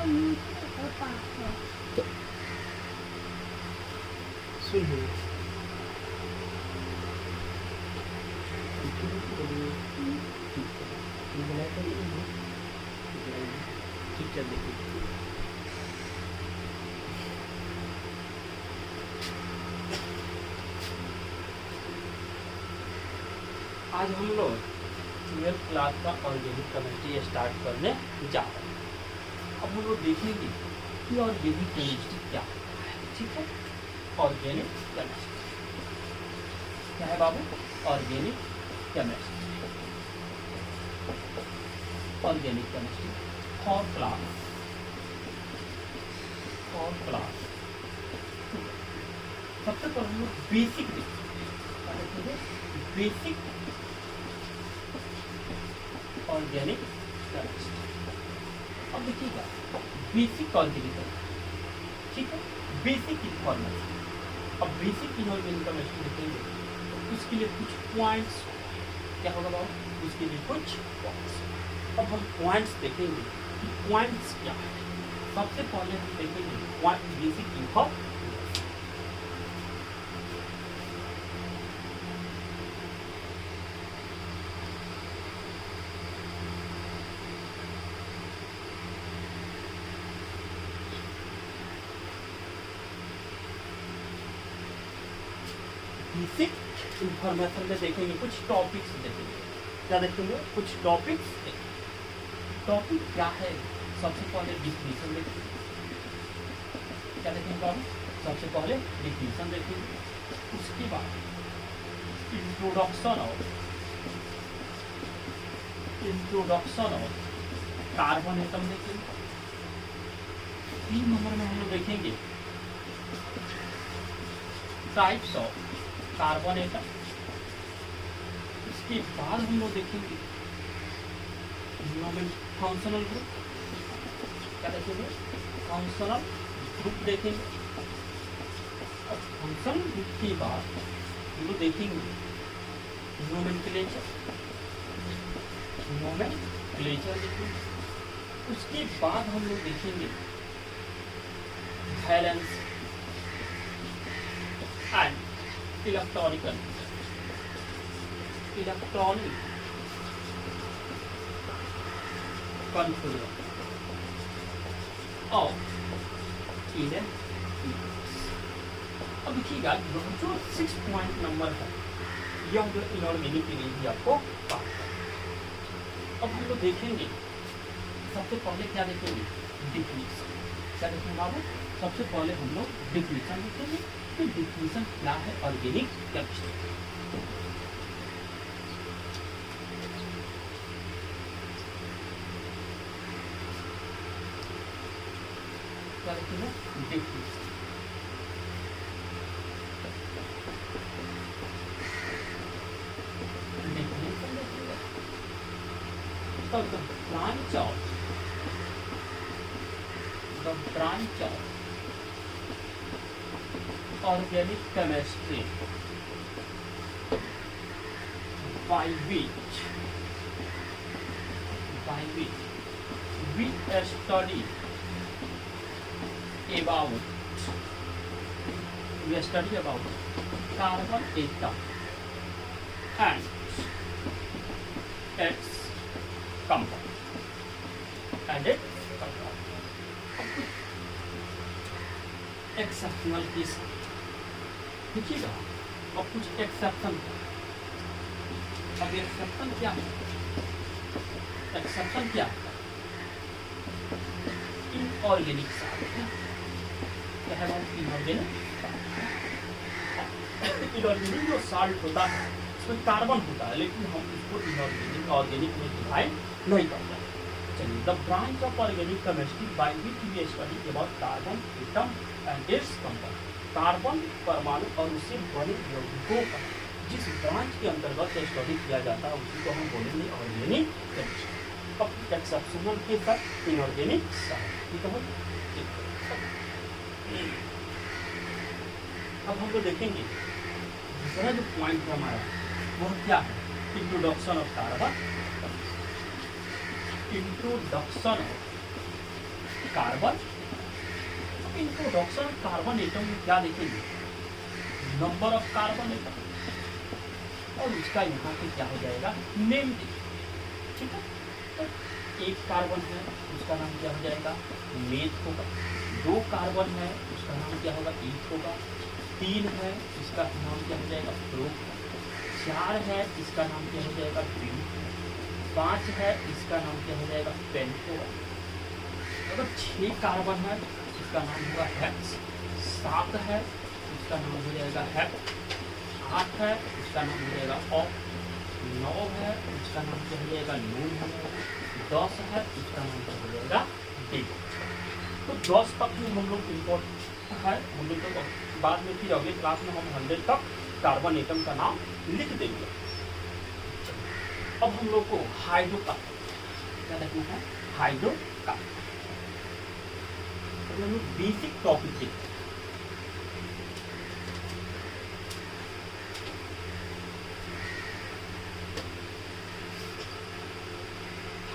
सुन ठीक चल देखिए। आज हम लोग 12th क्लास का ऑर्गेनिक केमिस्ट्री स्टार्ट करने जा रहे हैं। अब हम लोग देखेंगे कि ऑर्गेनिक केमिस्ट्री क्या है। ठीक है, ऑर्गेनिक केमिस्ट्री क्या है बाबू? Organic chemistry, organic chemistry for class सबसे पहले हम लोग बेसिक देखेंगे, बेसिक ऑर्गेनिक केमिस्ट्री। अब देखिएगा बेसिक ऑर्गेनिक, ठीक है, बेसिक इन्फॉर्मेशन। अब बेसिक इनऑर्गेनिक केमिस्ट्री देखेंगे तो उसके लिए कुछ पॉइंट्स क्या होगा बाबू? उसके लिए कुछ पॉइंट्स। अब हम पॉइंट्स देखेंगे कि पॉइंट्स क्या है। सबसे पहले हम देखेंगे point basic information. Basic information में देखेंगे कुछ टॉपिक्स देखेंगे। क्या देखेंगे? कुछ टॉपिक्स देखेंगे। टॉपिक क्या है? सबसे पहले डिफिनीशन देखेंगे। क्या देखेंगे बाबू? सबसे पहले डिफिनीशन देखेंगे, उसके बाद इंट्रोडक्शन ऑफ कार्बन एटम देखेंगे। 3 नंबर में हम लोग देखेंगे टाइप्स ऑफ कार्बन एटम। इसके बाद हम लोग देखेंगे फंक्शनल ग्रुप। क्या देखेंगे? फंक्शनल ग्रुप देखेंगे। और फंक्शनल ग्रुप के बाद हम लोग देखेंगे नोमेनक्लेचर देखेंगे। उसके बाद हम लोग देखेंगे वैलेंस एंड इलेक्ट्रॉनिक कन्फिगरेशन और अब देखिएगा जो 6 पॉइंट नंबर है यह जो इनऑर्गेनिक एनर्जी आपको पास है। अब हम लोग देखेंगे सबसे पहले क्या देखेंगे? डिफिनीशन। क्या देखेंगे बाबू? सबसे पहले हम लोग डिफिनीशन देखेंगे कि डिफिनीशन क्या है ऑर्गेनिक केमिस्ट्री। क्या देखेंगे? Definition. The branch of organic chemistry by which we study about carbon atom and its compound exceptional case देखिएगा। अब कुछ एक्सेप्शन, अब एक्सेप्शन क्या है? एक्सेप्शन क्या है? इनऑर्गेनिक क्या है? इनऑर्गेनिक जो साल्ट होता है उसमें कार्बन होता है, लेकिन हम इसको इनऑर्गेनिक ऑर्गेनिक में डिवाइड नहीं करते। चलिए, the branch of organic chemistry by which we study about carbon atom and its compound. Carbon परमाणु और उससे बने यौगिकों का जिस ब्रांच के अंतर्गत स्टडी किया जाता है उसी को हम बोलेंगे ऑर्गेनिक केमिस्ट्री। अब एक्सेप्शनल के साथ इनऑर्गेनिक साथ, ठीक है। अब हम लोग देखेंगे दूसरा जो पॉइंट है हमारा वह क्या है? Introduction of carbon, introduction of carbon. Introduction carbon atom में क्या देखेंगे, नंबर ऑफ कार्बन एटम, और उसका यहाँ पे क्या हो जाएगा, नेम देखिए, ठीक है। तो एक कार्बन है, उसका नाम क्या हो जाएगा, मेथ होगा। 2 कार्बन है, उसका नाम क्या होगा, ईथ होगा। 3 है, इसका नाम क्या हो जाएगा, प्रोप। 4 है, इसका नाम क्या हो जाएगा, ब्यूट। 5 है, इसका नाम क्या हो जाएगा, पेंट होगा। अगर 6 कार्बन है, इसका नाम होगा हेक्स। 7 है, इसका नाम हो जाएगा हेप्ट। 8 है, इसका नाम हो जाएगा ऑक्ट। 9 है, इसका नाम क्या हो जाएगा, नून हो जाएगा। 10 है, इसका नाम क्या हो जाएगा, डेट। तो 10 तक जो हम लोग इम्पोर्टेंट है, हम लोग तो बाद में फिर अगले क्लास में हम 100 तक कार्बन एटम का नाम लिख देंगे। अब हम लोग को हाइड्रोकार्बन क्या देखना है, हाइड्रोकार्बन। हम लोग बेसिक टॉपिक देखते हैं।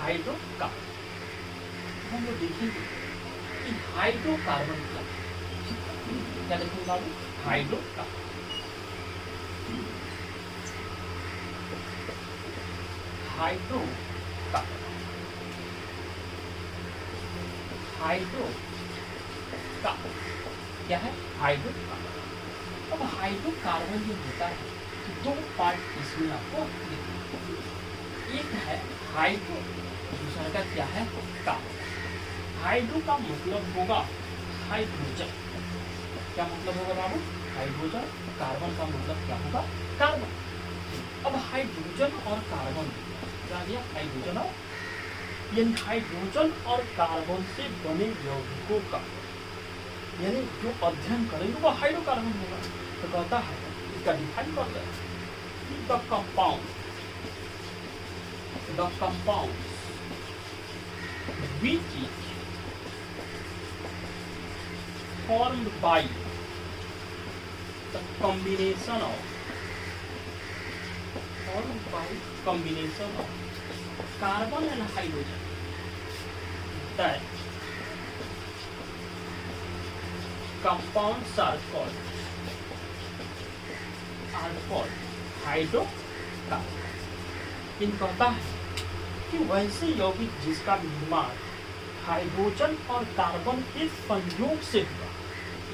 हाइड्रोकार्बन हम लोग देखेंगे कि हाइड्रोकार्बन क्या देखेंगे बाबू, हाइड्रोकार्बन। हाइड्रोकार्बन, हाइड्रोकार्बन क्या है, हाइड्रोकार्बन। अब हाइड्रोकार्बन जो होता है, 2 पार्ट इसमें आपको दिखेंगे। एक है हाइड्रो, दूसरा का क्या है, कार्बन। हाइड्रो का मतलब होगा हाइड्रोजन। क्या मतलब होगा बाबू, हाइड्रोजन। कार्बन का मतलब क्या होगा, कार्बन। अब हाइड्रोजन और कार्बन क्या दिया, हाइड्रोजन और, यानी हाइड्रोजन और कार्बन से बने यौगिकों का, यानी जो अध्ययन करेंगे वो हाइड्रोकार्बन होगा। तो कहता है, इसका डिफाइन करता है, the compound which is formed by the combination of carbon and hydrogen, that compounds are called hydrocarbon. इन कहता है कि वैसे यौगिक जिसका निर्माण हाइड्रोजन और कार्बन के संयोग से हुआ,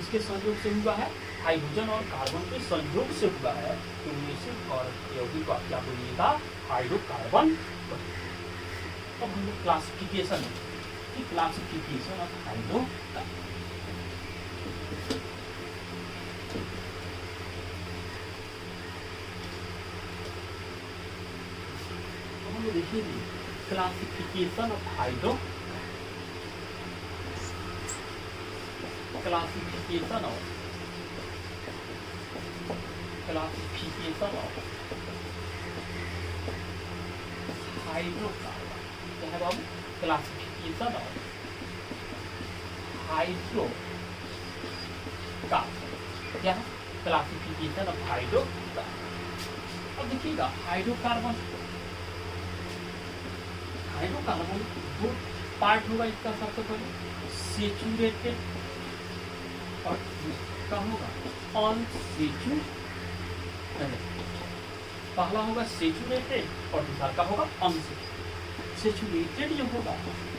इसके संयोग से हुआ है, हाइड्रोजन और कार्बन के संयोग से हुआ है, तो वैसे और यौगिक को क्या बोलिएगा, हाइड्रोकार्बन। अब हम लोग क्लासिफिकेशन ऑफ हाइड्रोकार्बन। देखिए क्लासिफिकेशन ऑफ हाइड्रोकार्बन क्या है बाबू, क्लासिफिकेशन ऑफ हाइड्रोकार्बन क्या है, क्लासिफिकेशन ऑफ हाइड्रोकार्बन। अब देखिएगा हाइड्रोकार्बन 2 पार्ट होगा इसका। सबसे पहले सेचुरेटेड और दूसरा होगा अनसेचुरेटेड। पहला होगा सेचुरेटेड और दूसरा का होगा अनसेचुरेटेड। सेचुरेटेड जो होगा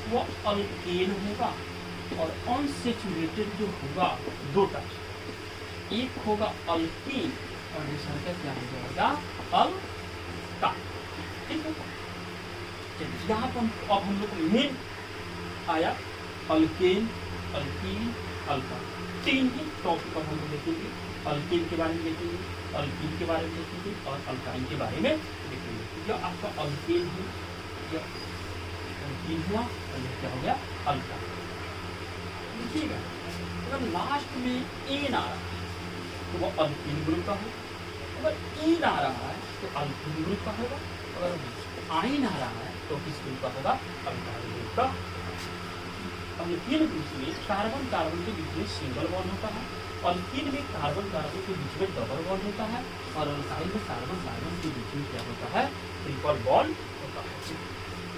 वो अल्केन होगा और अनसेचुरेटेड जो होगा 2 टाइप, एक होगा अल्कीन और दूसरा का क्या हो जाएगा, अल्काइन। ठीक है, यहाँ पर अब हम लोग मेन आया अल्केन, अल्कीन, अल्काइन। 3 ही टॉपिक हम लोग देखेंगे। अल्केन के बारे में देखेंगे, अल्कीन के बारे में देखेंगे और अल्काइन के बारे में देखेंगे। जो आपका अल्केन है, यह अल्कीन हुआ और यह क्या हो गया, अल्काइन। देखिएगा अगर लास्ट में एन आ रहा है तो वो अल्कीन ग्रुप का होगा, अगर एन आ रहा है तो अल्कीन ग्रुप का होगा, अगर आइन आ रहा है तो किस ग्रुप का होगा, अल्काइल ग्रुप का। अल्कीन ग्रुप में कार्बन कार्बन के बीच में सिंगल बॉन्ड होता है, अल्कीन में कार्बन कार्बन के बीच में डबल बॉन्ड होता है और अल्काइल में कार्बन कार्बन के बीच में क्या होता है, ट्रिपल बॉन्ड होता है।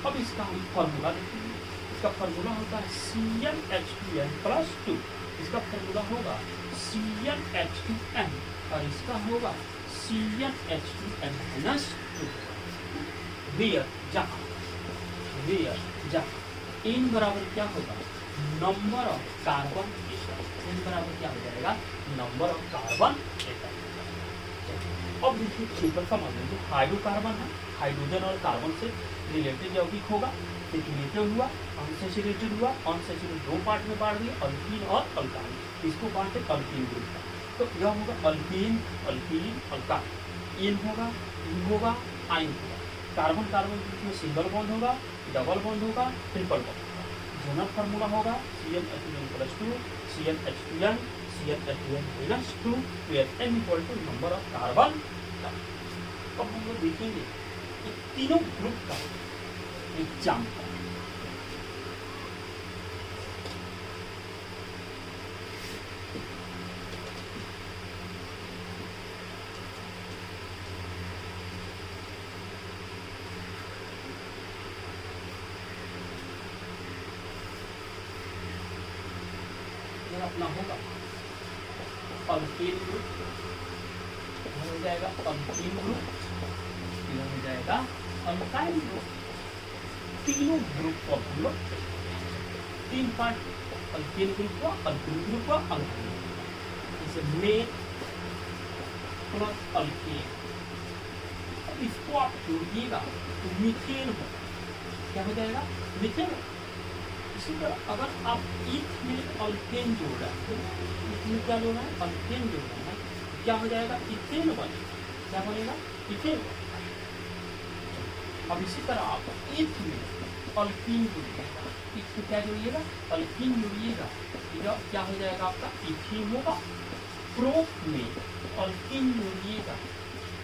अब इसका हम फॉर्मूला देखेंगे। इसका फार्मूला होता है CnH2n+2, इसका फार्मूला होगा CnH2n और इसका होगा CnH2n-2। वेयर जहाँ n बराबर क्या होगा, number of carbon atom, n बराबर क्या हो जाएगा, नंबर ऑफ कार्बन एटम। अब देखिए सिंपल सा मान लीजिए हाइड्रोकार्बन है, हाइड्रोजन और कार्बन से रिलेटेड यौगिक होगा, सेचुरेटेड हुआ, अनसेचुरेटेड हुआ, अनसेचुरेटेड दो पार्ट में बांट दिया, अल्कीन और अल्काइन, इसको बांटे अल्कीन ग्रुप का। तो यह होगा अल्कीन अल्कीन अल्काइन, इन होगा इन होगा आइन होगा, कार्बन कार्बन में सिंगल बॉन्ड होगा, डबल बॉन्ड होगा, ट्रिपल बॉन्ड होगा। जनरल फार्मूला होगा CnH2n+2 CnH2n CnH2n-2 where n equal to number of carbon. अब हम लोग देखेंगे तीनों ग्रुप का एग्जाम्पल। अपना होगा अल्कीन ग्रुप, हो जाएगा अल्कीन ग्रुप, हो जाएगा अल्काइल ग्रुप। तीनों ग्रुप को हम लोग तीन पार्ट, अल्कीन ग्रुप का, अल्कीन ग्रुप का, अल्काइल ग्रुप, जैसे मेन प्लस अल्कीन। अब इसको आप जोड़िएगा तो मीथेन हो, क्या हो जाएगा, मीथेन। इसी तरह अगर आप ईथ में अल्केन जोड़ रहे हैं, इसमें क्या जोड़ना है, अल्केन जोड़ना है, क्या हो जाएगा, इथेन बनेगा, क्या बनेगा, इथेन। अब इसी तरह आप ईथ में अल्कीन जोड़िएगा, ईथ में क्या जोड़िएगा, अल्कीन जोड़िएगा, क्या हो जाएगा आपका, इथीन होगा। प्रोप में अल्कीन जोड़िएगा,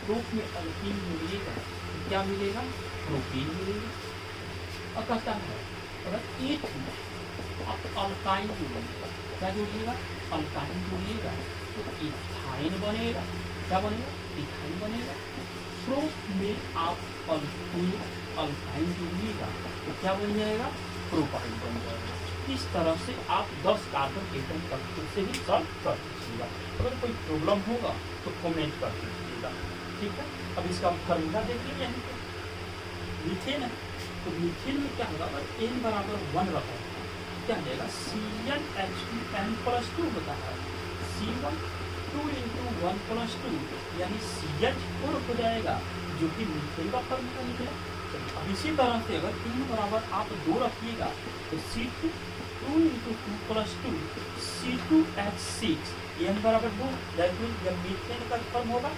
प्रोप में अल्कीन जोड़िएगा तो क्या मिलेगा, प्रोपीन मिलेगा। और कहता है अगर ईथ में आप अल्काइन जोड़िएगा, क्या जोड़िएगा, अल्काइन जोड़िएगा तो इथाइन बनेगा, क्या बनेगा, इथाइन बनेगा। प्रोप में आप अल्काइन जोड़िएगा तो क्या बन जाएगा, प्रोपाइन बन जाएगा। इस तरह से आप 10 कार्बन एटम तक से ही सॉल्व कर दीजिएगा। अगर कोई प्रॉब्लम होगा तो कमेंट कर दीजिएगा, ठीक है। अब इसका फॉर्मूला देखिए, यहाँ पे मीथेन है तो मीथेन में क्या होगा, अगर n बराबर 1 रखा है क्या हो जाएगा, CnH2n+2 होता है, C1 2 × 1+2 यानी CH4 हो जाएगा, जो कि मीथेन का फॉर्मूला निकला। अब इसी तरह से अगर n बराबर आप 2 रखिएगा तो C2 2 × 2+2 C2H6 n बराबर 2, दैट मीन जब मीथेन का फॉर्मूला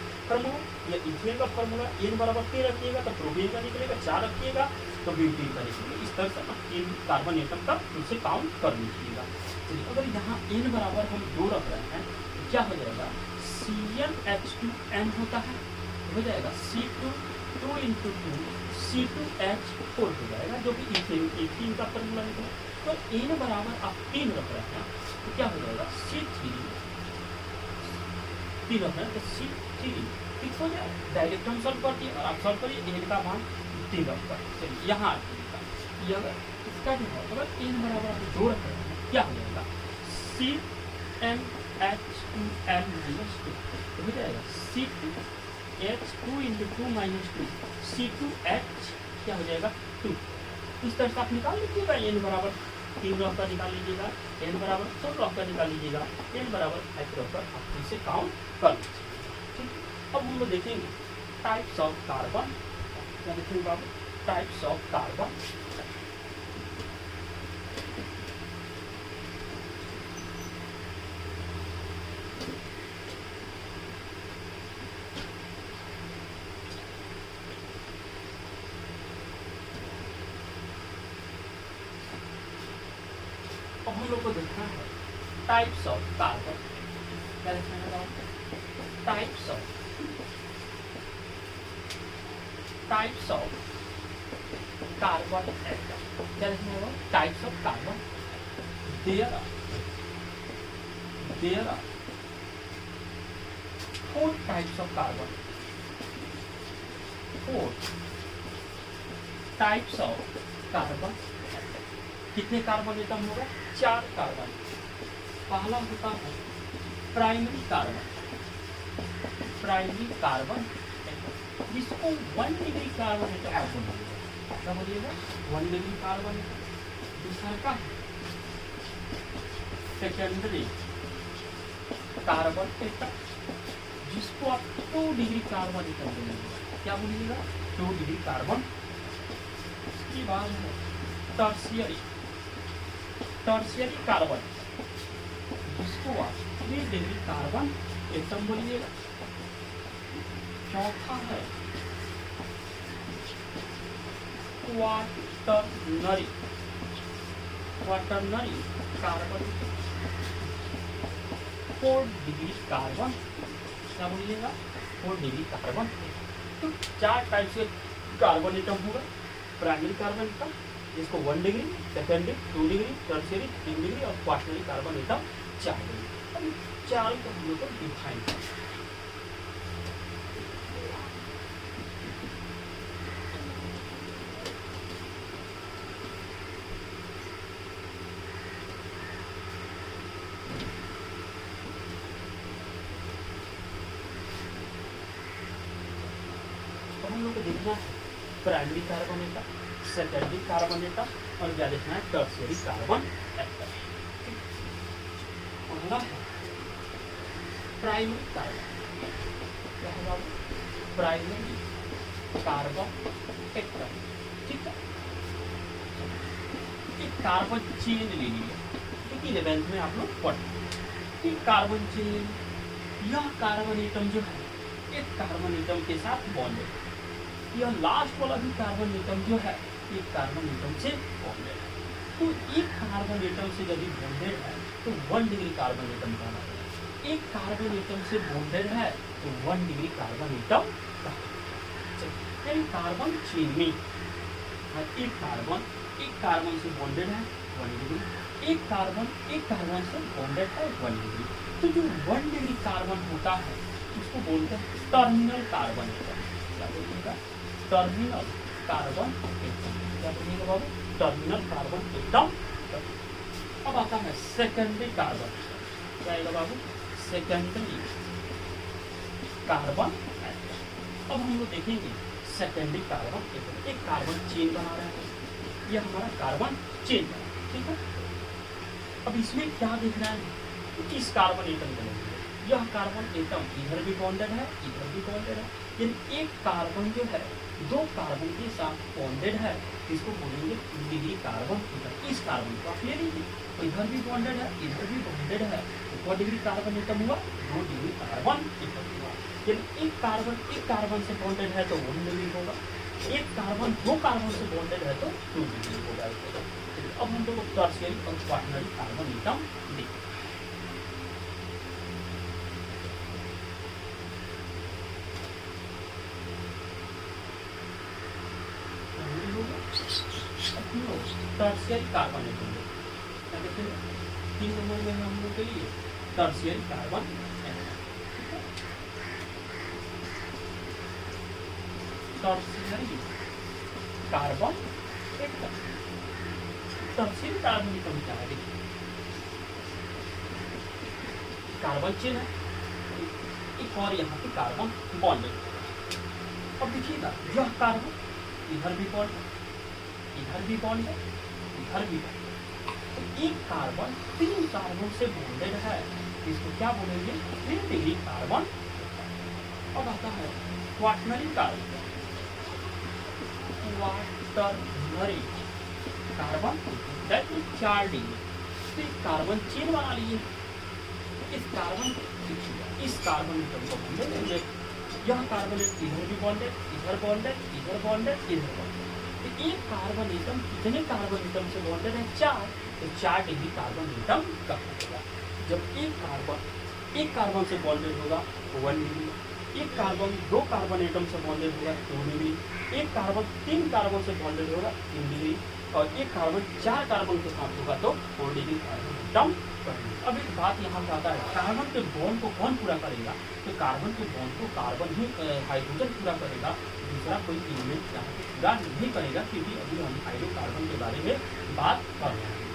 या इथेन का फॉर्मूला n बराबर 3 रखिएगा तो प्रोपेन का निकलेगा, 4 रखिएगा तो ब्यूटेन का निकलेगा। इस तरह से आप इन कार्बन एटम का उसे काउंट कर लीजिएगा। चलिए अगर यहाँ n बराबर हम 2 रख रहे हैं तो क्या हो जाएगा, CnH2n होता है, हो जाएगा C2 2 × 2 C2H4 हो जाएगा, जो कि इथेन का फॉर्मूला निकला। तो n बराबर आप 3 रख रहे हैं तो क्या हो जाएगा, C3 3 रख रहे हैं तो C3 फिक्स हो जाएगा। डायरेक्ट हम सॉल्व करते हैं और आप सॉल्व करिए, n का मान 3 रख कर। चलिए यहाँ ये अगर इसका जो है, अगर n बराबर आप 2 रख रहे हैं क्या हो जाएगा, CnH2n-2 हो जाएगा C2H2 × 2 - 2 C2H क्या हो जाएगा 2। इस तरह से आप निकाल लीजिएगा, n बराबर 3 रख कर निकाल लीजिएगा, n बराबर 4 रख कर निकाल लीजिएगा, n बराबर 5 रख कर आप इसे काउंट कर लीजिए, ठीक। अब हम लोग देखेंगे टाइप्स ऑफ कार्बन, क्या देखेंगे बाबू, टाइप्स ऑफ कार्बन। अब हम लोग को देखना है टाइप्स ऑफ कार्बन, क्या देखना है बाबू, टाइप्स ऑफ कार्बन एटम, क्या देखना है, types of carbon. There are 4 types of carbon, 4 types of carbon atom. कितने कार्बन एटम होगा? 4 कार्बन। पहला होता है प्राइमरी कार्बन, प्राइमरी कार्बन जिसको 1 डिग्री कार्बन एटम आप बोलिएगा। क्या बोलिएगा? 1 डिग्री कार्बन एटम। दूसरा का सेकेंडरी कार्बन एटम जिसको आप 2 डिग्री कार्बन एटम बोलिएगा। क्या बोलिएगा? 2 डिग्री कार्बन। इसके बाद है टर्शियरी, टर्शियरी कार्बन जिसको आप 3 डिग्री कार्बन एटम बोलिएगा। चौथा है quaternary, quaternary carbon 4 degree carbon. क्या बोलिएगा? 4 डिग्री कार्बन। तो 4 टाइप से कार्बन एटम होगा। प्राइमरी कार्बन एटम जिसको 1 degree, secondary 2 degree, tertiary 3 degree और क्वाटरनरी कार्बन एटम 4 डिग्री। अब 4 को हम लोग को डिफाइन करना। हम लोग को देखना है primary carbon atom, secondary carbon atom और क्या देखना है? Tertiary carbon atom. पहला है प्राइमरी कार्बन। क्या होगा? Primary carbon atom. ठीक है, एक कार्बन चेन ले लिया, ठीक है, 11th में आप लोग पढ़े। एक कार्बन चेन, यह कार्बन एटम जो है एक कार्बन एटम के साथ बॉन्डेड। यह लास्ट वाला भी कार्बन एटम जो है एक कार्बन एटम से बॉन्डेड है। तो एक कार्बन एटम से यदि बॉन्डेड है तो 1 डिग्री कार्बन एटम कहलाता है। एक कार्बन एटम से बॉन्डेड है तो 1 डिग्री कार्बन एटम कहलाता है। कार्बन चेन में एक कार्बन से बॉन्डेड है 1 डिग्री, एक कार्बन से बॉन्डेड है 1 डिग्री। तो जो 1 डिग्री कार्बन होता है उसको बोलते हैं टर्मिनल कार्बन एटम। क्या बोलिएगा? Terminal carbon atom. क्या बोलिएगा बाबू? Terminal carbon atom. अब आता है सेकेंडरी कार्बन। क्या आएगा बाबू? Secondary carbon atom. अब हम लोग देखेंगे सेकेंडरी कार्बन एटम। एक कार्बन चेन बना रहे हैं, यह हमारा कार्बन चेन है, ठीक है। अब इसमें क्या दिख रहा है? इस कार्बन एटम को लेंगे, यह कार्बन एटम इधर भी बॉन्डेड है, इधर भी बॉन्डेड है। यानी एक कार्बन जो है 2 कार्बन के साथ बॉन्डेड है, इसको बोलेंगे 2 डिग्री कार्बन एटम। इस कार्बन को आप ले लीजिए, तो इधर भी बॉन्डेड है, इधर भी बॉन्डेड है, तो 2 डिग्री कार्बन एटम हुआ, 2 डिग्री कार्बन एटम हुआ। यानी एक कार्बन से बॉन्डेड है तो 1 डिग्री होगा, एक कार्बन 2 कार्बन से बॉन्डेड है तो 2 डिग्री होगा। अब हम लोग टर्शियरी और क्वाटरनरी कार्बन एटम देखते हैं। टर्शियरी कार्बन एटम क्या कहते हैं? 3 नंबर में हम लोग के लिए tertiary carbon atom. Tertiary carbon atom, tertiary carbon atom क्या है? देखिए कार्बन चेन है, एक और यहाँ पे कार्बन बॉन्डेड। अब देखिएगा यह कार्बन इधर भी बॉन्ड है, इधर भी बॉन्ड है, इधर भी बॉन्ड है। तो एक कार्बन 3 कार्बन से बॉन्डेड है, इसको क्या बोलेंगे? 3 डिग्री कार्बन। अब आता है quaternary carbon. Quaternary carbon that means 4 degree. तो एक कार्बन चेन बना लीजिए, इस कार्बन एटम को हम ले लेंगे। यह कार्बन इधर भी बॉन्डेड, इधर बॉन्डेड, इधर बॉन्डेड, इधर बॉन्डेड। तो एक कार्बन एटम कितने कार्बन एटम से बॉन्डेड है? 4। तो 4 डिग्री कार्बन एटम कहलाएगा। जब एक कार्बन से बॉन्डेड होगा तो 1 डिग्री, एक कार्बन 2 कार्बन एटम से बॉन्डेड होगा 2 डिग्री, एक कार्बन 3 कार्बन से बॉन्डेड होगा 3 डिग्री, और एक कार्बन 4 कार्बन के साथ होगा तो 4 डिग्री कार्बन एटम करेंगे। अब एक बात यहाँ पे आता है, कार्बन के बॉन्ड को कौन पूरा करेगा? तो कार्बन के बॉन्ड को कार्बन ही हाइड्रोजन पूरा करेगा, दूसरा कोई एलिमेंट यहाँ पे पूरा नहीं करेगा, क्योंकि अभी हम हाइड्रोकार्बन के बारे में बात कर रहे हैं।